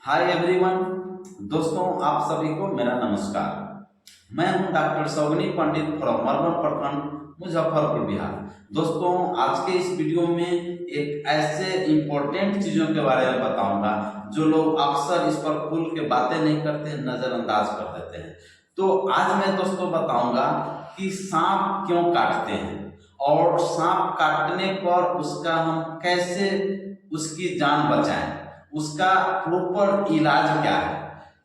Hi everyone. दोस्तों, आप सभी को मेरा नमस्कार। मैं हूं डॉक्टर सौगनी पंडित फ्रॉम मरवन प्रखंड, मुजफ्फरपुर, बिहार। दोस्तों, आज के इस वीडियो में एक ऐसे इम्पोर्टेंट चीज़ों के बारे में बताऊंगा जो लोग अक्सर इस पर खुल के बातें नहीं करते, नज़रअंदाज कर देते हैं। तो आज मैं दोस्तों बताऊंगा कि सांप क्यों काटते हैं और सांप काटने पर उसका हम कैसे उसकी जान बचाएं, उसका प्रॉपर इलाज क्या है।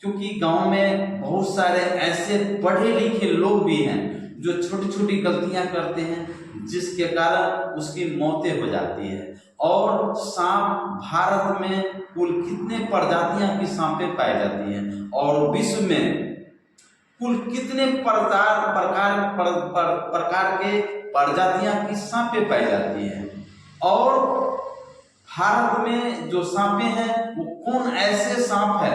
क्योंकि गांव में बहुत सारे ऐसे पढ़े लिखे लोग भी हैं जो छोटी छोटी गलतियां करते हैं जिसके कारण उसकी मौतें हो जाती है। और सांप, भारत में कुल कितने प्रजातियां की सांपें पाई जाती हैं और विश्व में कुल कितने प्रकार के प्रजातियां की सांपें पाई जाती हैं। और भारत में जो सांपे हैं वो कौन ऐसे सांप है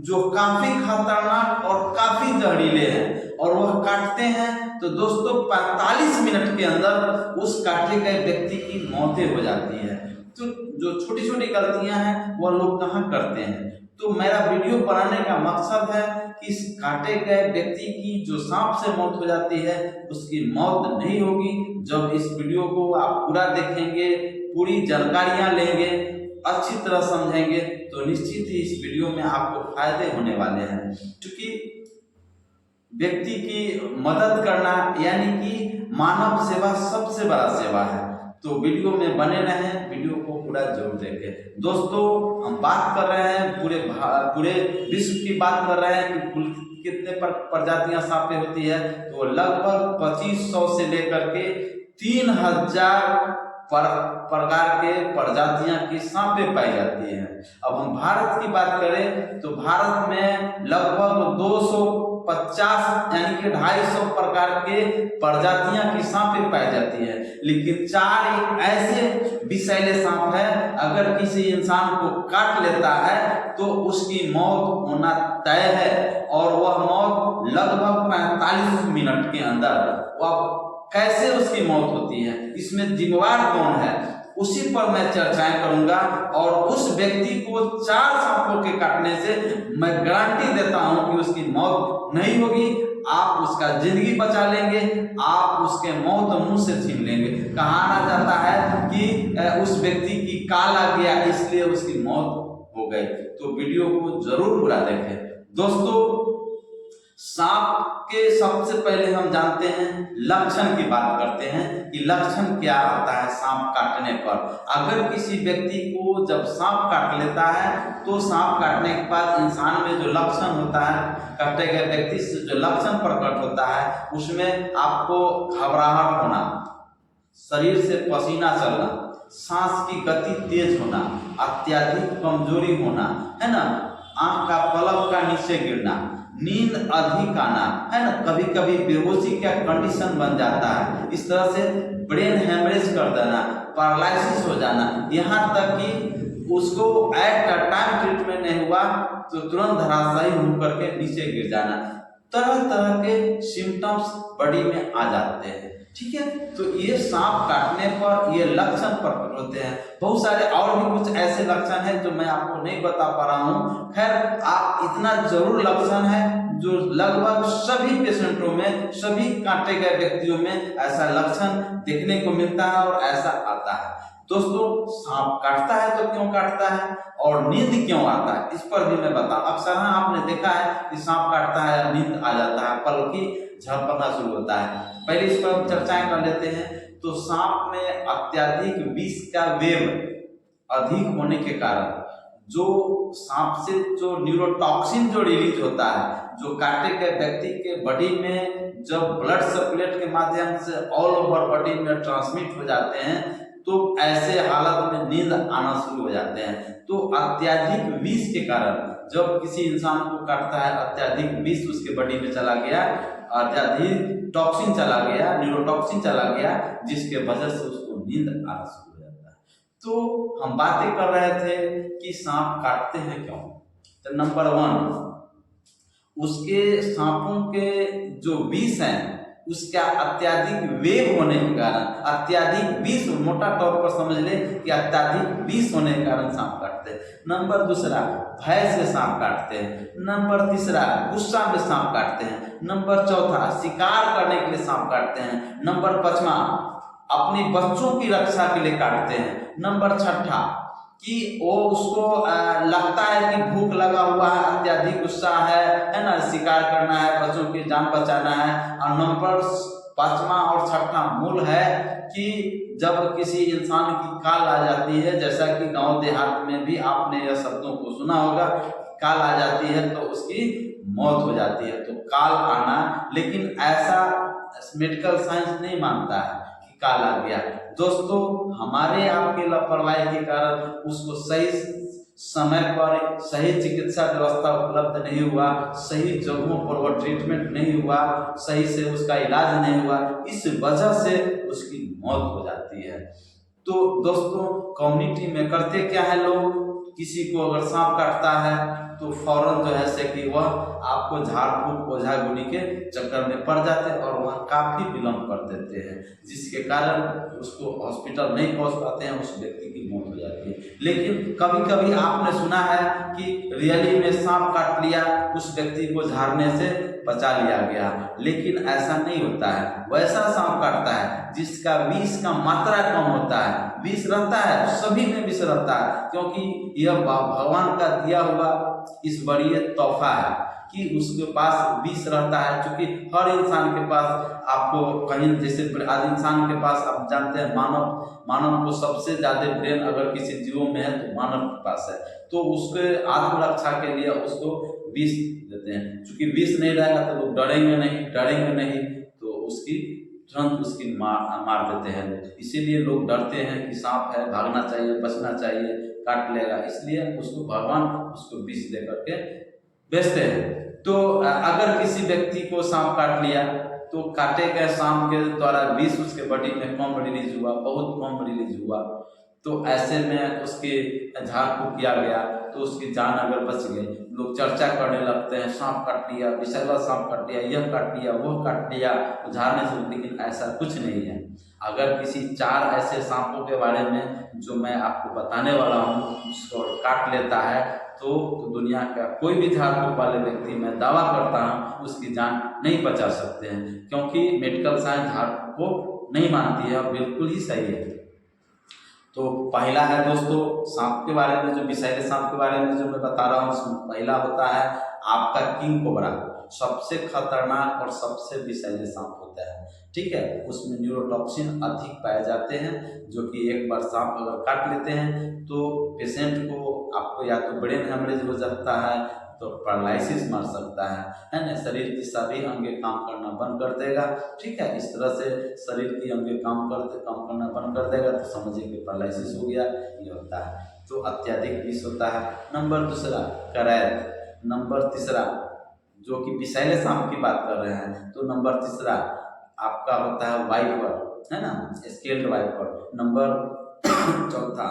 जो काफी खतरनाक और काफी जहरीले हैं और वह काटते हैं तो दोस्तों 45 मिनट के अंदर उस काटे गए व्यक्ति की मौतें हो जाती है। तो जो छोटी छोटी गलतियां हैं वह लोग कहाँ करते हैं। तो मेरा वीडियो बनाने का मकसद है कि इस काटे गए व्यक्ति की जो सांप से मौत हो जाती है उसकी मौत नहीं होगी। जब इस वीडियो को आप पूरा देखेंगे, पूरी जानकारियां लेंगे, अच्छी तरह समझेंगे तो निश्चित ही इस वीडियो में आपको फायदे होने वाले हैं। क्योंकि व्यक्ति की मदद करना यानी कि मानव सेवा सबसे बड़ा सेवा है। तो वीडियो में बने रहें, वीडियो को पूरा जरूर देखें। दोस्तों, हम बात कर रहे हैं पूरे विश्व की बात कर रहे हैं कि कुल कितने प्रजातियां सांपें होती है। तो लगभग 2500 से लेकर के 3000 प्रकार के प्रजातियां की सांपें पाई जाती हैं। अब हम भारत की बात करें तो भारत में लगभग 250 यानी कि 250 प्रकार के प्रजातियां की सांपें पाई जाती है। लेकिन 4 ऐसे विषैले सांप है, अगर किसी इंसान को काट लेता है तो उसकी मौत होना तय है और वह मौत लगभग 45 मिनट के अंदर। वह कैसे उसकी मौत होती है, इसमें जिम्मेवार कौन है, उसी पर मैं चर्चाएं करूंगा। और उस व्यक्ति को 4 सांपों के काटने से मैं गारंटी देता हूं कि उसकी मौत नहीं होगी। आप उसका जिंदगी बचा लेंगे, आप उसके मौत मुंह से छीन लेंगे। कहा जाता है कि उस व्यक्ति की काल आ गया इसलिए उसकी मौत हो गई। तो वीडियो को जरूर पूरा देखें। दोस्तों, सांप के सबसे पहले हम जानते हैं लक्षण की बात करते हैं कि लक्षण क्या आता है सांप काटने पर। अगर किसी व्यक्ति को जब सांप काट लेता है तो सांप काटने के बाद इंसान में जो लक्षण होता है, काटे गए व्यक्ति से जो लक्षण प्रकट होता है उसमें आपको घबराहट होना, शरीर से पसीना चलना, सांस की गति तेज होना, अत्यधिक कमजोरी होना, है ना, आंख का पलक का नीचे गिरना, नींद अधिक आना, है ना, कभी कभी बेहोशी का कंडीशन बन जाता है, इस तरह से ब्रेन हेमरेज कर देना, पैरालिसिस हो जाना, यहाँ तक कि उसको एट अ टाइम ट्रीटमेंट नहीं हुआ तो तुरंत धराशायी होकर के नीचे गिर जाना। तरह तरह के सिम्टम्स बॉडी में आ जाते हैं। ठीक है, तो ये सांप काटने पर ये लक्षण प्रकट होते हैं। बहुत सारे और भी कुछ ऐसे लक्षण हैं जो मैं आपको नहीं बता पा रहा हूँ। खैर, आप इतना जरूर लक्षण है जो लगभग सभी पेशेंटों में, सभी काटे गए व्यक्तियों में ऐसा लक्षण देखने को मिलता है और ऐसा आता है। दोस्तों, सांप काटता है तो क्यों काटता है और नींद क्यों आता है, इस पर भी मैं बताऊं। अक्सर आपने देखा है कि सांप काटता है, नींद आ जाता है, पलकी झपकना शुरू होता है। पहले इस पर हम चर्चाएं कर लेते हैं। तो सांप में अत्यधिक विष का वेव अधिक होने के कारण जो सांप से जो न्यूरोटॉक्सिन जो रिलीज होता है, जो काटे गए व्यक्ति के बॉडी में जब ब्लड सर्कुलेट के माध्यम से ऑल ओवर बॉडी में ट्रांसमिट हो जाते हैं तो ऐसे हालत में नींद आना शुरू हो जाते हैं। तो अत्यधिक विष के कारण जब किसी इंसान को काटता है, अत्यधिक विष उसके बॉडी में चला गया, अत्यधिक टॉक्सिन चला गया, न्यूरोटॉक्सिन चला गया, जिसके वजह से उसको नींद आना शुरू हो जाता है। तो हम बातें कर रहे थे कि सांप काटते हैं क्यों। तो नंबर 1, उसके सांपों के जो विष हैं उसका अत्यधिक वेग होने के कारण, अत्यधिक विष, मोटा तौर पर समझ ले कि अत्यधिक विष होने के कारण सांप काटते हैं। नंबर दूसरा, भय से सांप काटते हैं। नंबर तीसरा, गुस्सा में सांप काटते हैं। नंबर चौथा, शिकार करने के लिए सांप काटते हैं। नंबर पांचवा, अपने बच्चों की रक्षा के लिए काटते हैं। नंबर छठा, कि वो उसको लगता है कि भूख लगा हुआ है, अत्यधिक गुस्सा है ना, शिकार करना है, बच्चों की जान बचाना है। और नंबर पांचवा और छठा मूल है कि जब किसी इंसान की काल आ जाती है, जैसा कि गांव देहात में भी आपने यह शब्दों को सुना होगा, काल आ जाती है तो उसकी मौत हो जाती है। तो काल आना, लेकिन ऐसा मेडिकल साइंस नहीं मानता है कि काल आ गया। दोस्तों, हमारे आपके लापरवाही के कारण उसको सही समय पर सही चिकित्सा व्यवस्था उपलब्ध नहीं हुआ, सही जगहों पर वो ट्रीटमेंट नहीं हुआ, सही से उसका इलाज नहीं हुआ, इस वजह से उसकी मौत हो जाती है। तो दोस्तों, कम्युनिटी में करते क्या है लोग, किसी को अगर सांप काटता है तो फौरन जो है से कि वह आपको झाड़ फूक ओझा गुनी के चक्कर में पड़ जाते हैं और वह काफी विलम्ब कर देते हैं, जिसके कारण उसको हॉस्पिटल नहीं पहुंच पाते हैं, उस व्यक्ति की मौत हो जाती है। लेकिन कभी कभी आपने सुना है कि रियली में सांप काट लिया, उस व्यक्ति को झाड़ने से बचा लिया गया, लेकिन ऐसा नहीं होता है। वैसा सांप काटता है जिसका विष का मात्रा कम होता है। विष रहता है, सभी में विष रहता है, क्योंकि यह भगवान का दिया हुआ इस बड़ी तोहफा है कि उसके पास विष रहता है। क्योंकि हर इंसान के पास, आपको कहीं जैसे आदि इंसान के पास, आप जानते हैं मानव को सबसे ज्यादा ब्रेन अगर किसी जीवों में है तो मानव के पास है, तो उसके आत्मरक्षा के लिए उसको विष देते हैं। क्योंकि विष नहीं रहेगा तो लोग डरेंगे नहीं तो उसकी तुरंत उसकी मार देते हैं लोग। इसीलिए लोग डरते हैं कि सांप है, भागना चाहिए, बचना चाहिए, काट लेगा, इसलिए उसको भगवान उसको विष दे करके बेचते हैं। तो अगर किसी व्यक्ति को सांप काट लिया तो काटे गए सांप के द्वारा विष उसके बॉडी में कम रिलीज हुआ, बहुत कम रिलीज हुआ, तो ऐसे में उसके झाड़ फूक किया गया तो उसकी जान अगर बच गई, लोग चर्चा करने लगते हैं, सांप काट लिया, विषैला सांप काट लिया, यह काट लिया, वह काट लिया, झाड़ने से। लेकिन ऐसा कुछ नहीं है। अगर किसी 4 ऐसे सांपों के बारे में जो मैं आपको बताने वाला हूँ उसको काट लेता है तो दुनिया का कोई भी झाड़ फूक वाले व्यक्ति, मैं दावा करता हूँ, उसकी जान नहीं बचा सकते हैं, क्योंकि मेडिकल साइंस झाड़ फूक को नहीं मानती है और बिल्कुल ही सही है। तो पहला है दोस्तों सांप के बारे में, जो विषैले सांप के बारे में जो मैं बता रहा हूँ, उसमें पहला होता है आपका किंग कोबरा, सबसे खतरनाक और सबसे विषैले सांप होता है। ठीक है, उसमें न्यूरोटॉक्सिन अधिक पाए जाते हैं, जो कि एक बार सांप अगर काट लेते हैं तो पेशेंट को, आपको या तो ब्रेन हेमरेज हो सकता है, तो पैरालिसिस मार सकता है ना, शरीर की सभी अंगे काम करना बंद कर देगा। ठीक है, इस तरह से शरीर की अंगे काम करना बंद कर देगा तो समझिए कि पैरालिसिस हो गया, ये होता है। तो अत्यधिक विष होता है। नंबर दूसरा करैत। नंबर तीसरा, जो कि विषैले सांप की बात कर रहे हैं, तो नंबर तीसरा आपका होता है वाइपर, है ना, स्केल्ड वाइपर। नंबर चौथा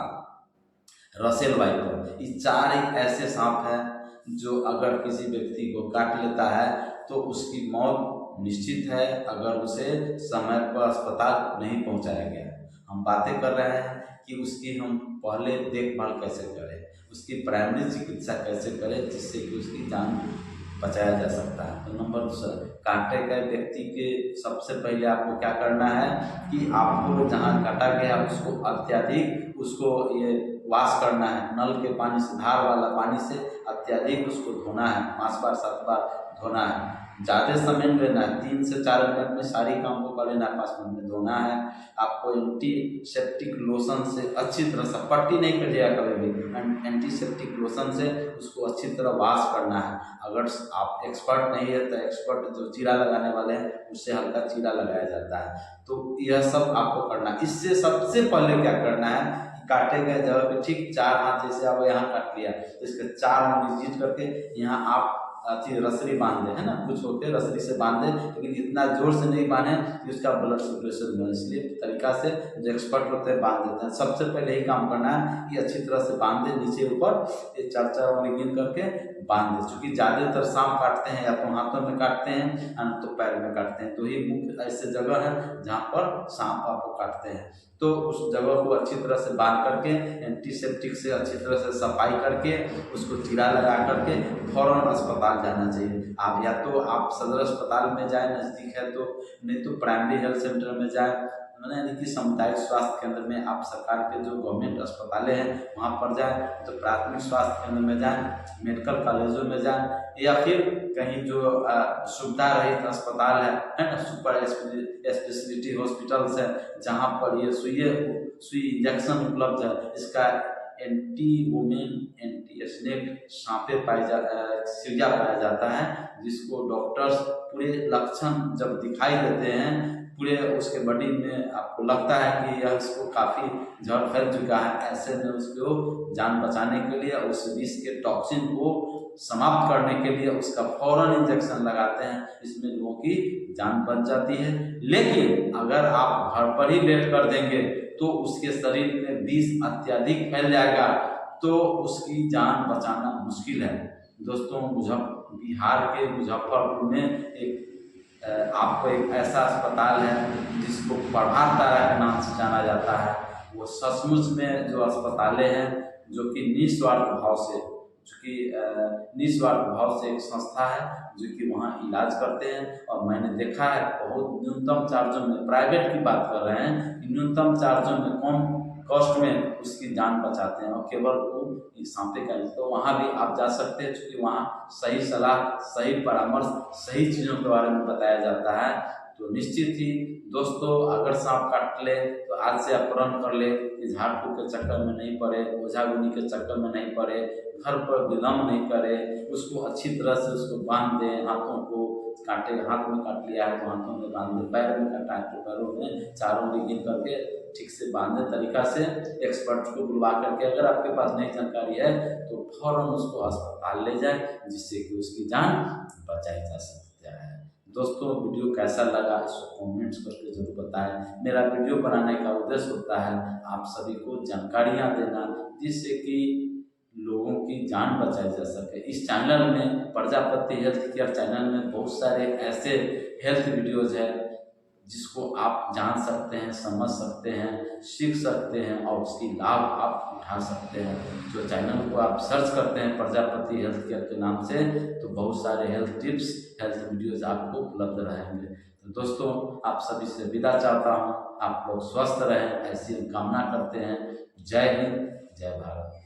रसेल वाइपर। ये 4 एक ऐसे सांप हैं जो अगर किसी व्यक्ति को काट लेता है तो उसकी मौत निश्चित है, अगर उसे समय पर अस्पताल नहीं पहुंचाया गया। हम बातें कर रहे हैं कि उसकी हम पहले देखभाल कैसे करें, उसकी प्राइमरी चिकित्सा कैसे करें, जिससे कि उसकी जान बचाया जा सकता है। तो नंबर दूसरा, काटे गए व्यक्ति के सबसे पहले आपको क्या करना है कि आपको जहाँ काटा गया उसको अत्यधिक उसको ये वाश करना है, नल के पानी से, धार वाला पानी से अत्यधिक उसको धोना है, 5 बार 7 बार धोना है, ज़्यादा समय में लेना है, 3 से 4 मिनट में सारी काम को कर लेना है, 5 मिनट में धोना है। आपको एंटीसेप्टिक लोशन से अच्छी तरह से, पट्टी नहीं करिएगा कभी भी, एंटीसेप्टिक लोशन से उसको अच्छी तरह वॉश करना है। अगर आप एक्सपर्ट नहीं है तो एक्सपर्ट जो चीरा लगाने वाले हैं उससे हल्का चीरा लगाया जाता है। तो यह सब आपको करना है। इससे सबसे पहले क्या करना है, काटे गए जगह पे ठीक 4 हाथ, जैसे आप यहाँ काट लिया तो इसके 4 उंगली जीत करके यहाँ आप अच्छी रस्सी बांध दे, है ना, कुछ होते रस्सी से बांध दे, लेकिन इतना जोर से नहीं बांधे कि उसका ब्लड सर्कुलेशन बने। इसलिए तरीका से जो एक्सपर्ट होते हैं बांध देते हैं। सबसे पहले यही काम करना है कि अच्छी तरह से बांध दे, नीचे ऊपर ये 4-4 उंगली गिन करके बांध दे। चूंकि ज़्यादातर सांप काटते हैं या तो हाथों में काटते हैं या तो पैर में काटते हैं, तो ये मुख्य ऐसे जगह है जहाँ पर सांप आपको काटते हैं। तो उस जगह को अच्छी तरह से बांध करके एंटीसेप्टिक से अच्छी तरह से सफाई करके उसको चीरा लगा करके फौरन अस्पताल जाना चाहिए। आप या तो आप सदर अस्पताल में जाए नज़दीक है तो, नहीं तो प्राइमरी हेल्थ सेंटर में जाए, यानी कि सामुदायिक स्वास्थ्य केंद्र में। आप सरकार के जो गवर्नमेंट अस्पतालें हैं वहाँ पर जाएं, तो प्राथमिक स्वास्थ्य केंद्र में जाएं, मेडिकल कॉलेजों में जाएं, या फिर कहीं जो सुविधा रहित अस्पताल है ना, सुपर स्पेशलिटी हॉस्पिटल्स है जहाँ पर ये सुई इंजेक्शन उपलब्ध है। इसका एंटी वुमेन एंटी स्नेक सांपे सुइया पाया जाता है, जिसको डॉक्टर्स पूरे लक्षण जब दिखाई देते हैं पूरे उसके बॉडी में, आपको लगता है कि यह इसको काफ़ी जहर फैल चुका है, ऐसे में उसको जान बचाने के लिए उस विष के टॉक्सिन को समाप्त करने के लिए उसका फौरन इंजेक्शन लगाते हैं। इसमें लोगों की जान बच जाती है। लेकिन अगर आप घर पर ही लेट कर देंगे तो उसके शरीर में विष अत्यधिक फैल जाएगा, तो उसकी जान बचाना मुश्किल है। दोस्तों, बिहार के मुजफ्फरपुर में एक आपको एक ऐसा अस्पताल है जिसको प्रभात तारा के नाम से जाना जाता है। वो सचमुच में जो अस्पतालें हैं जो कि निस्वार्थ भाव से, चूँकि निस्वार्थ भाव से एक संस्था है जो कि वहाँ इलाज करते हैं। और मैंने देखा है बहुत न्यूनतम चार्जों में, प्राइवेट की बात कर रहे हैं कि न्यूनतम चार्जों में कम कॉस्ट में उसकी जान बचाते हैं, और केवल वो सांपे का। तो वहाँ भी आप जा सकते हैं, क्योंकि वहाँ सही सलाह, सही परामर्श, सही चीज़ों के बारे में बताया जाता है। तो निश्चित ही दोस्तों, अगर सांप काट ले तो आज से आप प्रण कर ले कि झाड़ फूक के चक्कर में नहीं पड़े, ओझा गुनी के चक्कर में नहीं पड़े, घर पर विलम्ब नहीं करे, उसको अच्छी तरह से उसको बांध दें। हाथों को काटे, हाथ में काट लिया है तो हाथों में बांध दें, पैर में काटा है तो पैरों में 4 उंगली गिन करके ठीक से बांधे तरीका से। एक्सपर्ट को बुलवा करके, अगर आपके पास नई जानकारी है तो फौरन उसको अस्पताल ले जाए, जिससे कि उसकी जान बचाई जा सकती है। दोस्तों, वीडियो कैसा लगा इसको कमेंट्स करके जरूर बताएं। मेरा वीडियो बनाने का उद्देश्य होता है आप सभी को जानकारियां देना, जिससे कि लोगों की जान बचाई जा सके। इस चैनल में, प्रजापति हेल्थ केयर चैनल में, बहुत सारे ऐसे हेल्थ वीडियोज है जिसको आप जान सकते हैं, समझ सकते हैं, सीख सकते हैं और उसकी लाभ आप उठा सकते हैं। जो चैनल को आप सर्च करते हैं प्रजापति हेल्थ केयर के नाम से, तो बहुत सारे हेल्थ टिप्स, हेल्थ वीडियोज आपको उपलब्ध रहेंगे। तो दोस्तों, आप सभी से विदा चाहता हूँ। आप लोग स्वस्थ रहें, ऐसी कामना करते हैं। जय हिंद, जय भारत।